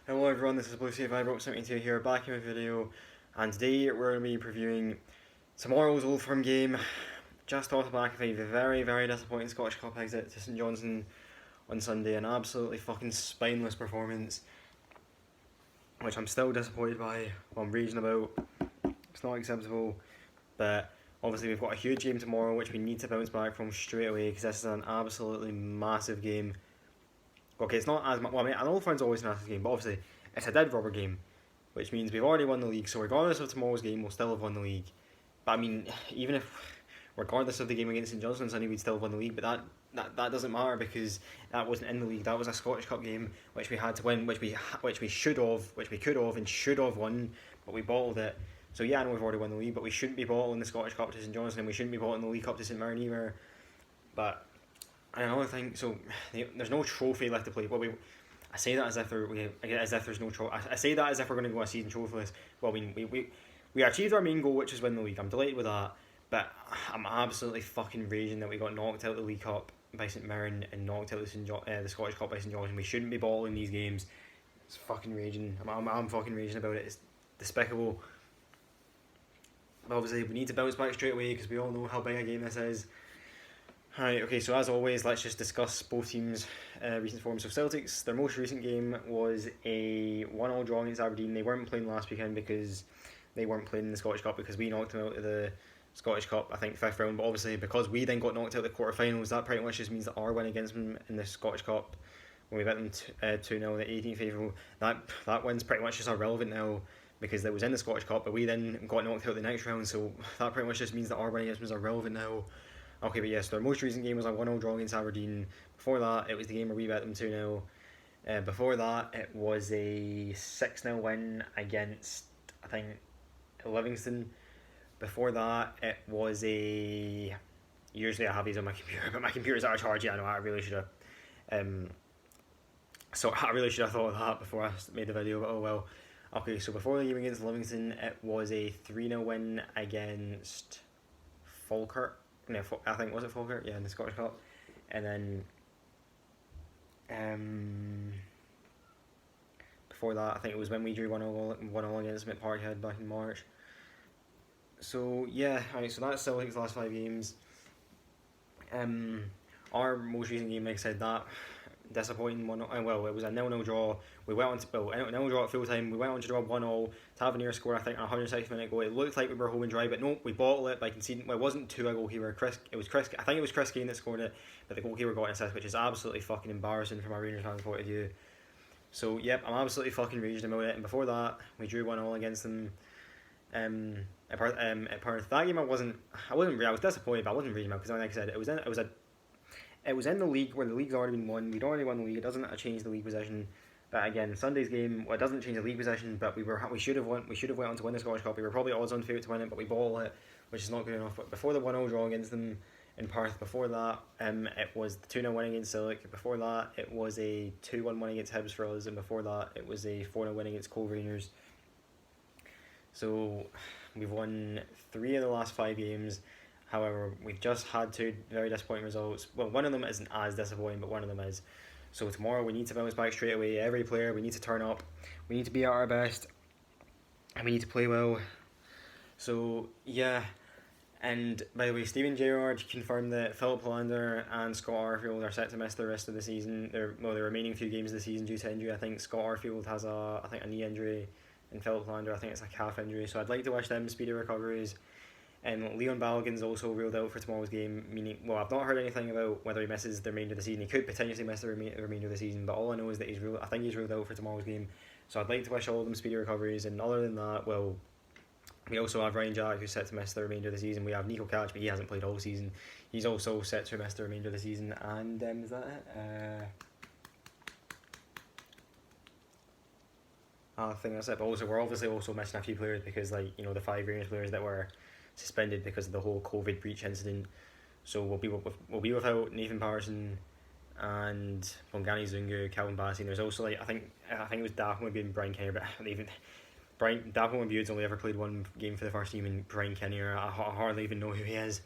Hello everyone, this is BlueSafe72 here, back in a video, and today we're going to be previewing tomorrow's Old Firm game, just off the back of a very disappointing Scottish Cup exit to St Johnstone on Sunday, an absolutely fucking spineless performance, which I'm still disappointed by, I'm raging about, it's not acceptable, but obviously we've got a huge game tomorrow which we need to bounce back from straight away, because this is an absolutely massive game. Okay, it's not as much. Well, I mean, an Old Firm's always a massive game, but obviously it's a dead rubber game, which means we've already won the league. So regardless of tomorrow's game, we'll still have won the league. But I mean, even if, regardless of the game against St Johnstone Sunday, we'd still have won the league. But that doesn't matter because that wasn't in the league. That was a Scottish Cup game which we had to win, which we should have, which we could have and should have won, but we bottled it. So yeah, I know we've already won the league, but we shouldn't be bottling the Scottish Cup to St Johnstone, and we shouldn't be bottling the League Cup to St Mirren either. But another thing, so there's no trophy left to play. I say that as if there's no trophy. I say that as if we're going to go a season trophyless. Well, we achieved our main goal, which is win the league. I'm delighted with that, but I'm absolutely fucking raging that we got knocked out of the League Cup by St Mirren and knocked out the Scottish Cup by St Johnstone. We shouldn't be bottling these games. It's fucking raging. I'm fucking raging about it. It's despicable. But obviously, we need to bounce back straight away because we all know how big a game this is. Right, okay, so as always, let's just discuss both teams' recent form. So Celtics, their most recent game was a 1-1 draw against Aberdeen. They weren't playing last weekend because they weren't playing in the Scottish Cup because we knocked them out of the Scottish Cup, I think, 5th round. But obviously, because we then got knocked out of the quarterfinals, that pretty much just means that our win against them in the Scottish Cup, when we beat them 2-0 in the 18th April, that win's pretty much just irrelevant now because it was in the Scottish Cup, but we then got knocked out the next round, so that pretty much just means that our win against them is irrelevant now. Okay, but yes, their most recent game was a 1-0 draw against Aberdeen. Before that, it was the game where we beat them 2-0. Before that, it was a 6-0 win against, I think, Livingston. Before that, it was a... Usually I have these on my computer, but my computer's out of charge. Yeah, I know, I really should have... I really should have thought of that before I made the video, but oh well. Okay, so before the game against Livingston, it was a 3-0 win against Falkirk. No, I think, was it Falkirk? Yeah, in the Scottish Cup. And then before that, I think it was when we drew 1-0 against Mick Parkhead back in March. So yeah, alright, so that's Celtic's last 5 games. Our most recent game, like I said, that disappointing one. Well, it was a 0-0 draw. We went on to 0-0 draw at full time. We went on to draw 1-0. Tavernier scored, I think, a 160th minute goal. It looked like we were home and dry, but no, we bottled it by conceding. Well, it wasn't to a goalkeeper. I think it was Chris Kane that scored it, but the goalkeeper got an assist, which is absolutely fucking embarrassing from a Rangers fan's point of view. So yep, I'm absolutely fucking raging about it. And before that, we drew 1-0 against them. At Perth, that game I was disappointed, but I wasn't raging about because, like I said, it was in the league where the league's already been won. We'd already won the league. It doesn't change the league position. But again, Sunday's game, well, it doesn't change the league position. But we should have won. We should have went on to win the Scottish Cup. We were probably odds-on favourite to win it, but we bottled it, which is not good enough. But before the 1-0 draw against them in Perth, before that, it was the 2-0 win against Celtic. Before that, it was a 2-1 win against Hibs for us, and before that, it was a 4-0 win against Cove Rangers. So we've won 3 of the last 5 games. However, we've just had 2 very disappointing results. Well, one of them isn't as disappointing, but one of them is. So tomorrow we need to bounce back straight away. Every player, we need to turn up. We need to be at our best. And we need to play well. So, yeah. And by the way, Steven Gerrard confirmed that Philip Hollander and Scott Arfield are set to miss the rest of the season. The remaining few games of the season due to injury. I think Scott Arfield has a knee injury, and Philip Hollander, I think it's a calf injury. So I'd like to wish them speedy recoveries. And Leon Balogun's also ruled out for tomorrow's game, meaning, well, I've not heard anything about whether he misses the remainder of the season. He could potentially miss the remainder of the season, but all I know is that I think he's ruled out for tomorrow's game. So I'd like to wish all of them speedy recoveries. And other than that, well, we also have Ryan Jack, who's set to miss the remainder of the season. We have Nico Kac, but he hasn't played all season. He's also set to miss the remainder of the season. And is that it? I think that's it. But also, we're obviously also missing a few players because, like, you know, the 5 Rangers players that were suspended because of the whole COVID breach incident. So we'll be without Nathan Patterson and Bongani Zungu, Calvin Bassey. And there's also, like, I think it was Daphne and Brian Kenny, but even Daphne and Bude's only ever played 1 game for the first team, and Brian Kenny, I hardly even know who he is.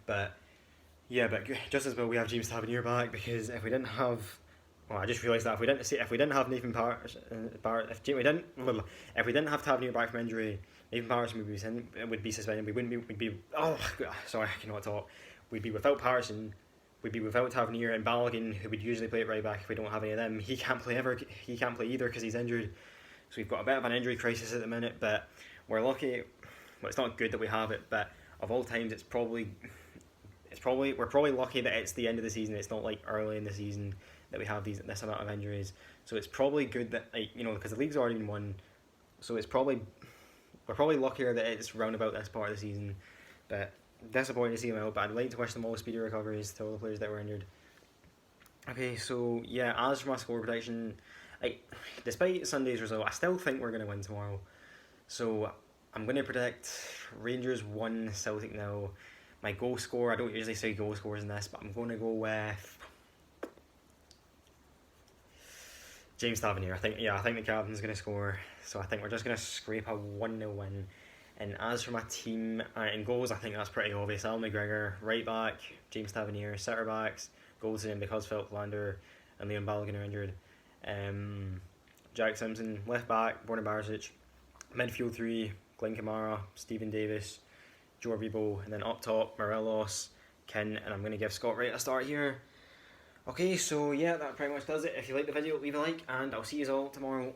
But yeah, but just as well we have James Tavernier back, because if we didn't have Well, I just realised that if we didn't have Nathan Barrett, if we didn't have Tavernier back from injury, Nathan Patterson would be suspended. We'd be sorry, I cannot talk. We'd be without Patterson. We'd be without Tavernier and Balogun, who would usually play at right back if we don't have any of them. He can't play either because he's injured. So we've got a bit of an injury crisis at the minute, but we're lucky. Well, it's not good that we have it, but of all times, we're probably lucky that it's the end of the season. It's not like early in the season that we have this amount of injuries. So it's probably good that, like, you know, because the league's already been won. So we're probably luckier that it's round about this part of the season. But disappointing to see them out. But I'd like to wish them all speedy recoveries to all the players that were injured. Okay, so yeah, as for my score prediction, despite Sunday's result, I still think we're going to win tomorrow. So I'm going to predict Rangers 1, Celtic 0. My goal score, I don't usually say goal scores in this, but I'm going to go with James Tavernier. I think the captain's going to score. So I think we're just going to scrape a 1-0 win. And as for my team, in goals, I think that's pretty obvious. Al McGregor, right back, James Tavernier, centre backs, Goldson because Philip Lander and Liam Balogun are injured. Jack Simpson, left back, Borna Barisic, midfield 3, Glenn Kamara, Stephen Davis, Joe Aribo, and then up top, Morelos, Kin, and I'm going to give Scott Wright a start here. Okay, so yeah, that pretty much does it. If you like the video, leave a like, and I'll see you all tomorrow.